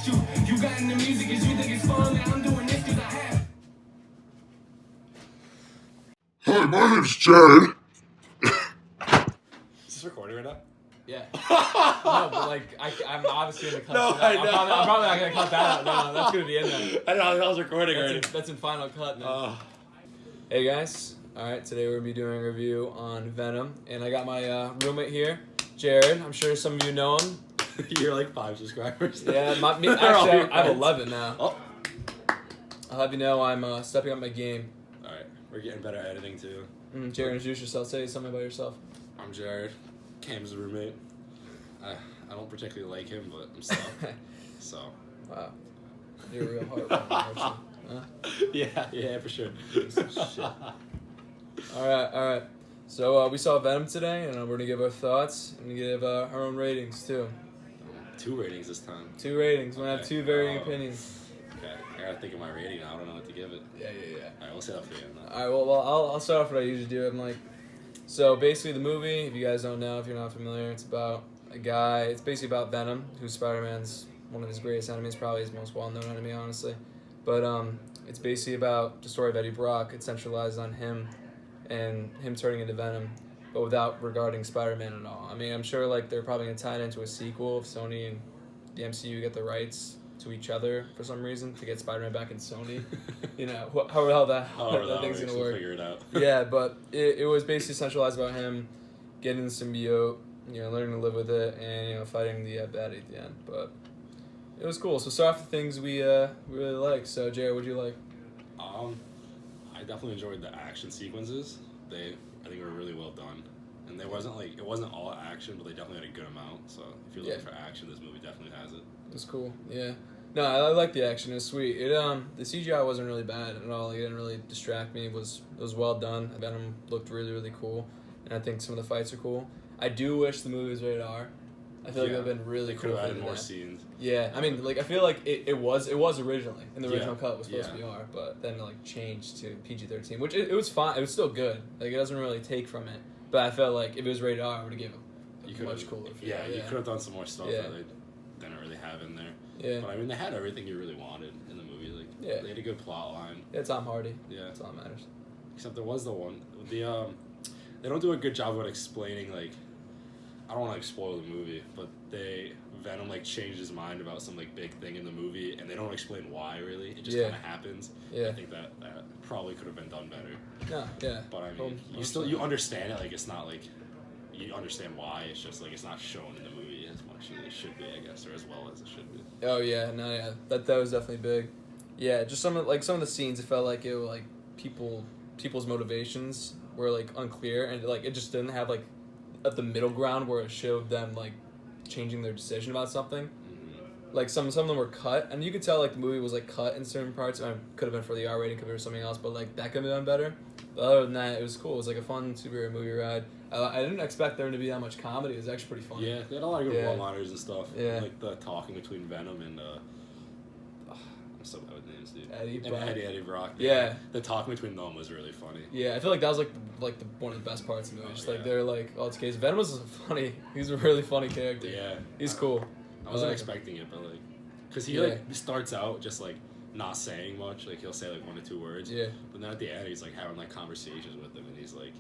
you. You got in the music cause you think it's fun, and I'm doing this cause I have. Hi, my name's Jared. Is this recording right now? Yeah. No, but like I'm obviously gonna cut. No, that. I know. I'm probably not gonna cut that out. No, that's gonna be in there. I know, I was recording already. That's in final cut, man. Hey guys, all right. Today we're gonna be doing a review on Venom, and I got my roommate here, Jared. I'm sure some of you know him. You're like 5 subscribers. Yeah, actually, I have 11 now. Oh. I'll have you know I'm stepping up my game. All right, we're getting better at editing too. Jared, introduce yourself. Say something about yourself. I'm Jared, Cam's roommate. I don't particularly like him, but I'm stuck. So. Wow, you're a real heartwarming person. Huh? Yeah, for sure. Shit. All right. So we saw Venom today, and we're gonna give our thoughts and give our own ratings too. 2 ratings this time. 2 ratings. We're gonna have Okay. 2 varying opinions. Okay, I gotta think of my rating now. I don't know what to give it. Yeah. All right, we'll set up for you on that. All right. Well, I'll start off what I usually do. I'm like, so basically the movie, if you guys don't know, if you're not familiar, it's about a guy. It's basically about Venom, who's Spider-Man's one of his greatest enemies, probably his most well-known enemy, honestly. But it's basically about the story of Eddie Brock. It's centralized on him and him turning into Venom, but without regarding Spider-Man at all. I mean, I'm sure like they're probably gonna tie it into a sequel if Sony and the MCU get the rights to each other for some reason to get Spider-Man back in Sony. You know, how the hell that thing's gonna work. Figure it out. Yeah, but it was basically centralized about him getting the symbiote, you know, learning to live with it, and, you know, fighting the baddie at the end. But it was cool. So start off the things we really like. So Jared, what'd you like? I definitely enjoyed the action sequences. I think were really well done. And it wasn't all action, but they definitely had a good amount. So if you're looking for action, this movie definitely has it. It's cool. Yeah. No, I like the action. It was sweet. The CGI wasn't really bad at all. It didn't really distract me. It was well done. Venom looked really, really cool, and I think some of the fights are cool. I do wish the movie was rated R. I feel like it would have been really cool. Could have added more scenes. Yeah, I mean, like I feel like it was originally in the original cut. It was supposed to be R, but then like changed to PG-13, which it was fine. It was still good. Like it doesn't really take from it. But I felt like if it was rated R, I would have given it much cooler. Yeah, you could have done some more stuff that they didn't really have in there. Yeah. But I mean, they had everything you really wanted in the movie. Like, they had a good plot line. Yeah, Tom Hardy. Yeah, that's all that matters. Except there was the one. They don't do a good job of explaining like. I don't want to spoil the movie, but Venom like changed his mind about some like big thing in the movie, and they don't explain why really. It just kind of happens. Yeah. I think that probably could have been done better. Yeah. But I mean, you understand it. Like it's not like you understand why. It's just like it's not shown in the movie as much as it should be, I guess, or as well as it should be. Oh yeah, that was definitely big. Yeah, just some of the scenes, it felt like it was like people's motivations were like unclear, and like it just didn't have like at the middle ground where it showed them like changing their decision about something. Mm-hmm. Like some of them were cut, and you could tell like the movie was like cut in certain parts. I mean, could have been for the R rating, could have been something else, but like that could have been done better. But other than that, it was cool. It was like a fun superhero movie ride. I didn't expect there to be that much comedy. It was actually pretty funny. Yeah, they had a lot of good one-liners and stuff. Yeah, like the talking between Venom and I'm so bad with names, dude. Eddie Brock. Yeah. The talking between them was really funny. Yeah, I feel like that was like the one of the best parts of the movie. Just like they're like, oh, it's case. Venom was funny. He's a really funny character. Yeah. He's cool. I wasn't expecting it, but like, cause he like starts out just like not saying much. Like he'll say like 1 or 2 words. Yeah. But then at the end, he's like having like conversations with them, and he's like,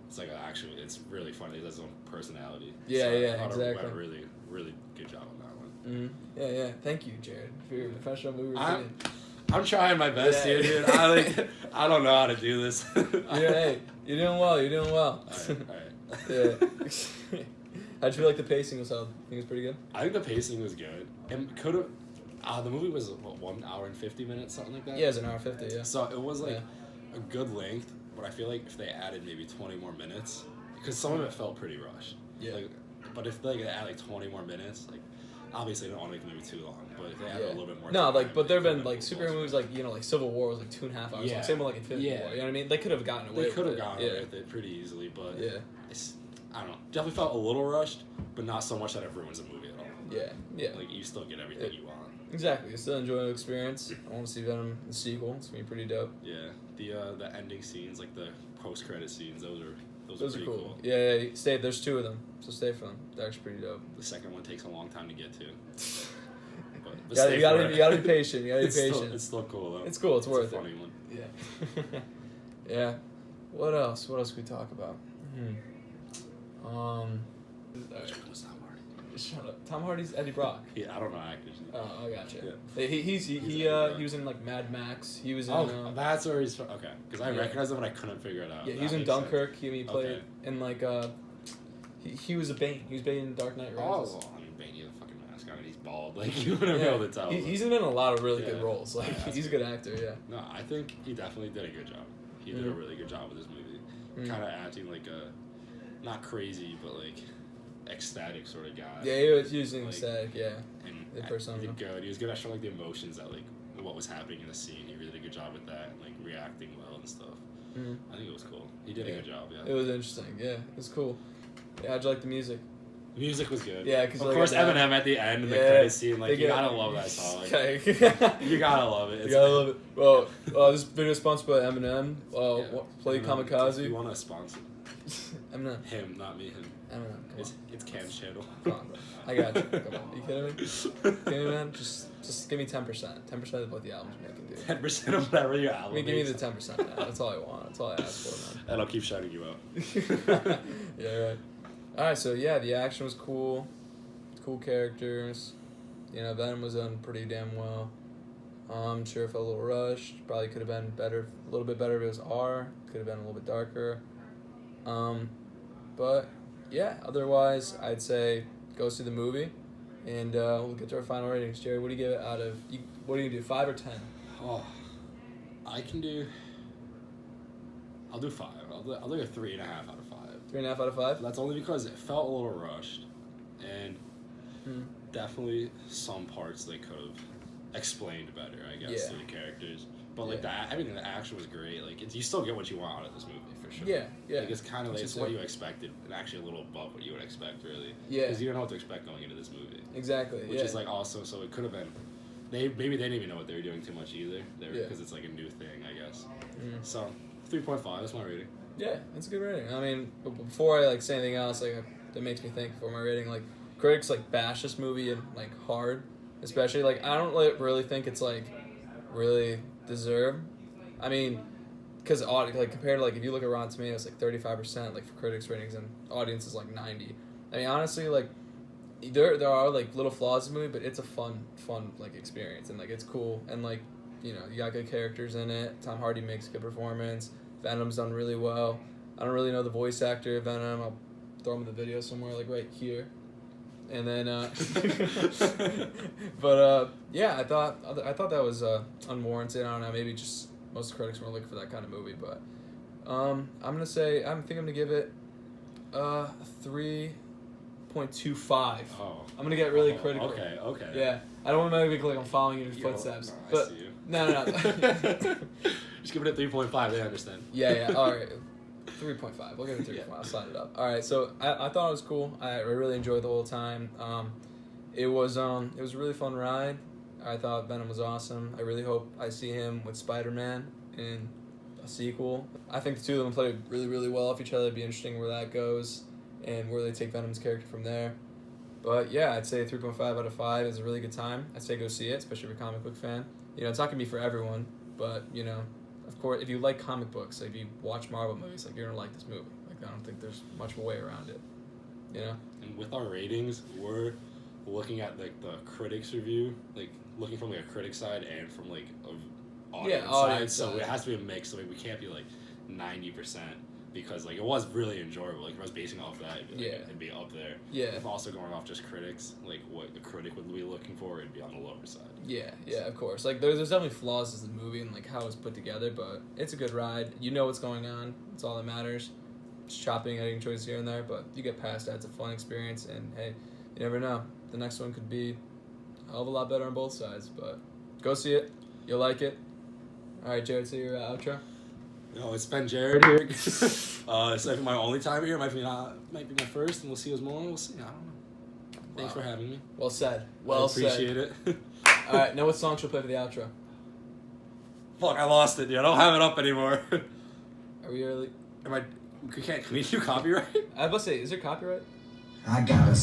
it's like actually, it's really funny. He has his own personality. Yeah, so exactly. He did a really, really good job on that one. Mm-hmm. Yeah. Thank you, Jared, for your professional movie review. I'm trying my best here, dude. I don't know how to do this. Hey, you're doing well. All right. Yeah. How'd you feel like the pacing was held? Think it was pretty good? I think the pacing was good. And could have... the movie was, 1 hour and 50 minutes, something like that? Yeah, it was an hour 50, yeah. So it was, like, a good length, but I feel like if they added maybe 20 more minutes... Because some of it felt pretty rushed. Yeah. Like, but if they add, like, 20 more minutes, like... Obviously, they don't want to make the movie too long, but if they add a little bit more No, time, like, but there have been, like, superhero movies, like, you know, like Civil War was, like, 2.5 hours. Yeah. Like, same with, like, Infinity War. You know what I mean? They could have gotten away with it. They could have gotten away with it pretty easily, but... Yeah. I don't know. Definitely felt a little rushed, but not so much that it ruins the movie at all. Yeah. Like, you still get everything you want. Exactly. You still enjoy the experience. I want to see Venom the sequel. It's going to be pretty dope. Yeah. The ending scenes, like the post-credit scenes, those are pretty cool. Yeah. Stay. There's 2 of them, so stay for them. They're actually pretty dope. The second one takes a long time to get to. But You gotta be patient. You gotta be patient. It's still cool though. It's cool. It's worth a it. funny one. Yeah. Yeah. What else? What else can we talk about? Shut up. Tom Hardy's Eddie Brock. Yeah, I don't know actors. Oh, I gotcha. Yeah. He was in like Mad Max. He was in. That's where he's from. Okay, because I recognized him and I couldn't figure it out. Yeah, he was in Dunkirk. He played in like he was a Bane. He was Bane in Dark Knight Rises. Oh, well, I mean, Bane, you have a fucking mask on and he's bald. Like, you wouldn't be able to tell. He's been in a lot of really good roles. Like, he's a good actor, yeah. No, I think he definitely did a good job. He did a really good job with this movie. Kind of acting like a, not crazy, but like, ecstatic sort of guy. Yeah, he was using like, ecstatic, yeah. And the persona. He was good at showing like the emotions that like what was happening in the scene. He really did a good job with that and like reacting well and stuff. I think it was cool. He did a good job. Yeah. It was interesting. Yeah, it was cool. Yeah, how'd you like the music? The music was good. Yeah, because of course Eminem at the end, the credit scene, like you gotta love that song. You gotta love it. You gotta love it. Well, this video is sponsored by Eminem. Play Eminem, Kamikaze. If you want to sponsor Eminem. him, not me. Him. Eminem. It's Cam's channel. Come on, bro. I got you. Come on. Are you kidding me? Kidding me, man? Just give me 10%. 10% of what the album's making, dude. 10% of whatever your album. Give me the 10%, man. That's all I want. That's all I ask for, man. And I'll keep shouting you out. Yeah, right. Alright, so yeah, the action was cool. Cool characters. You know, Venom was done pretty damn well. Sure felt a little rushed. Probably could have been better, a little bit better if it was R. Could have been a little bit darker. But yeah, otherwise, I'd say go see the movie, and we'll get to our final ratings. Jerry, what do you give it out of? What do you do? 5 or 10? Oh, I'll do 5. I'll do a 3.5 out of 5. 3.5 out of 5? That's only because it felt a little rushed, and definitely some parts they could have explained better, I guess, to the characters. But like everything, the action was great. Like you still get what you want out of this movie for sure. Yeah, yeah. Like it's kind of like what you expected, and actually a little above what you would expect, really. Yeah. Because you don't know what to expect going into this movie. Exactly. Which is like also, so it could have been. Maybe they didn't even know what they were doing too much either. Because it's like a new thing, I guess. So 3.5. That's my rating. Yeah, that's a good rating. I mean, before I like say anything else, like that makes me think for my rating, like critics like bash this movie and like hard, especially like I don't really think it's like really deserved. I mean, because like compared to like if you look at Rotten Tomatoes, like 35% like for critics ratings and audience is like 90. I mean, honestly, like there are like little flaws in the movie, but it's a fun like experience and like it's cool and like you know you got good characters in it. Tom Hardy makes a good performance. Venom's done really well. I don't really know the voice actor of Venom. I'll throw him in the video somewhere, like right here. And then, but yeah, I thought that was unwarranted. I don't know, maybe just most critics weren't looking for that kind of movie. But I'm gonna give it 3.25. Oh. I'm gonna get really critical. Okay. Yeah, I don't want to make it look like I'm following in your footsteps. No, but I see you. No. Just give it a 3.5. They understand. Yeah. All right. 3.5. We'll give it 3.5. I'll slide it up. All right. So I thought it was cool. I really enjoyed the whole time. It was a really fun ride. I thought Venom was awesome. I really hope I see him with Spider-Man in a sequel. I think the two of them played really, really well off each other. It'd be interesting where that goes and where they take Venom's character from there. But yeah, I'd say 3.5 out of 5 is a really good time. I'd say go see it, especially if you're a comic book fan. You know, it's not gonna be for everyone, but you know, of course, if you like comic books, if you watch Marvel movies, like you're gonna like this movie. Like I don't think there's much of a way around it. You know. And with our ratings, we're looking at like the critics review, like looking from like a critic side and from like a audience side. So it has to be a mix. So like, we can't be like 90%. Because like it was really enjoyable. Like if I was basing off that, it'd be up there. Yeah. If also going off just critics, like what the critic would be looking for, it'd be on the lower side. Yeah, of course. Like there's definitely flaws in the movie and like how it's put together, but it's a good ride. You know what's going on. It's all that matters. Just chopping, editing choices here and there, but you get past that. It's a fun experience, and hey, you never know. The next one could be a hell of a lot better on both sides. But go see it. You'll like it. All right, Jared, say your outro. No, it's been Jared here. It's like my only time here. Might be my first, and we'll see who's more. We'll see. I don't know. Thanks for having me. Well said. I appreciate it. All right, now what song should we play for the outro? Fuck, I lost it, dude. I don't have it up anymore. Are we early? Can we do copyright? I was about to say, is there copyright? I gotta